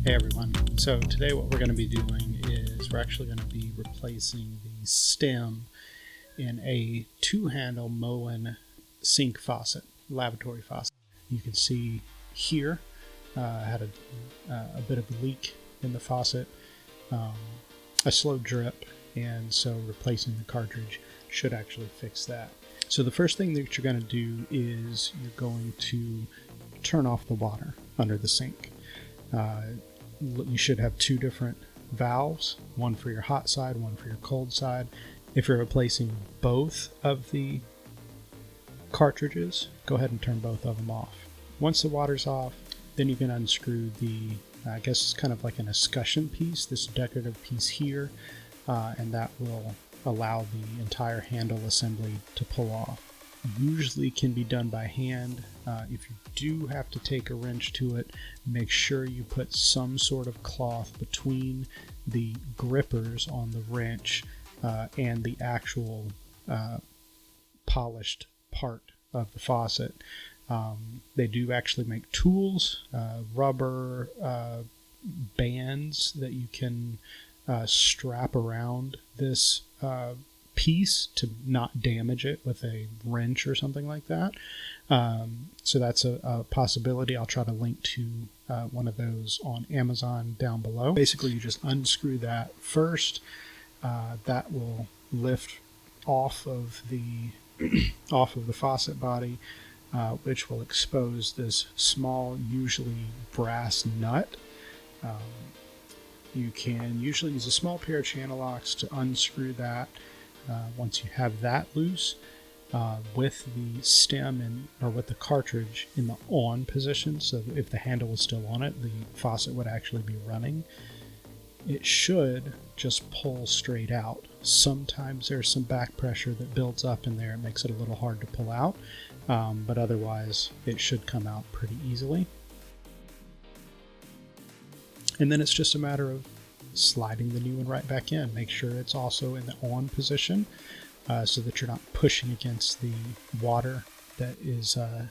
Hey everyone, so today what we're going to be doing is we're actually going to be replacing the stem in a two-handle Moen sink faucet, lavatory faucet. You can see here I had a bit of a leak in the faucet, a slow drip, and so replacing the cartridge should actually fix that. So the first thing that you're going to do is you're going to turn off the water under the sink. You should have two different valves, one for your hot side, one for your cold side. If you're replacing both of the cartridges, go ahead and turn both of them off. Once the water's off, then you can unscrew the, I guess it's kind of like an escutcheon piece, this decorative piece here, and that will allow the entire handle assembly to pull off. Usually can be done by hand. If you do have to take a wrench to it, make sure you put some sort of cloth between the grippers on the wrench and the actual polished part of the faucet. They do actually make tools, rubber bands that you can strap around this piece to not damage it with a wrench or something like that. So that's a possibility. I'll try to link to one of those on Amazon down below. Basically, you just unscrew that first. That will lift off of the faucet body, which will expose this small, usually brass nut. You can usually use a small pair of channel locks to unscrew that. Once you have that loose, with the stem or with the cartridge in the on position, so if the handle was still on it, the faucet would actually be running. It should just pull straight out. Sometimes there's some back pressure that builds up in there. It makes it a little hard to pull out, but otherwise it should come out pretty easily. And then it's just a matter of sliding the new one right back in. Make sure it's also in the on position so that you're not pushing against the water that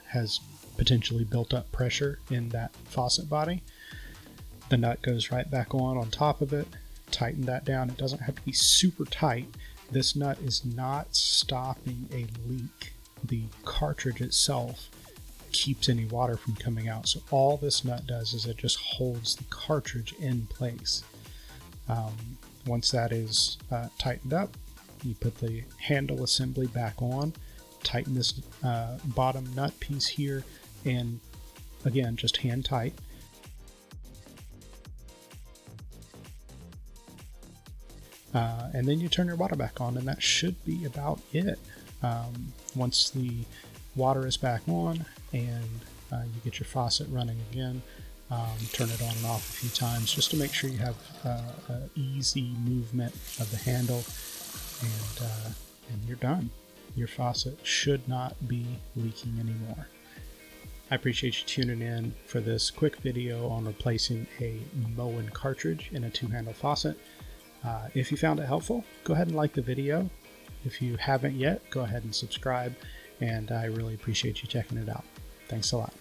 has potentially built up pressure in that faucet body. The nut goes right back on top of it. Tighten that down. It doesn't have to be super tight. This nut is not stopping a leak. The cartridge itself keeps any water from coming out. So all this nut does is it just holds the cartridge in place. Once that is tightened up, you put the handle assembly back on, tighten this bottom nut piece here, and again, just hand tight. And then you turn your water back on, and that should be about it. Once the water is back on and you get your faucet running again, turn it on and off a few times just to make sure you have easy movement of the handle, and you're done. Your faucet should not be leaking anymore. I appreciate you tuning in for this quick video on replacing a Moen cartridge in a two-handle faucet. If you found it helpful, go ahead and like the video. If you haven't yet, go ahead and subscribe, and I really appreciate you checking it out. Thanks a lot.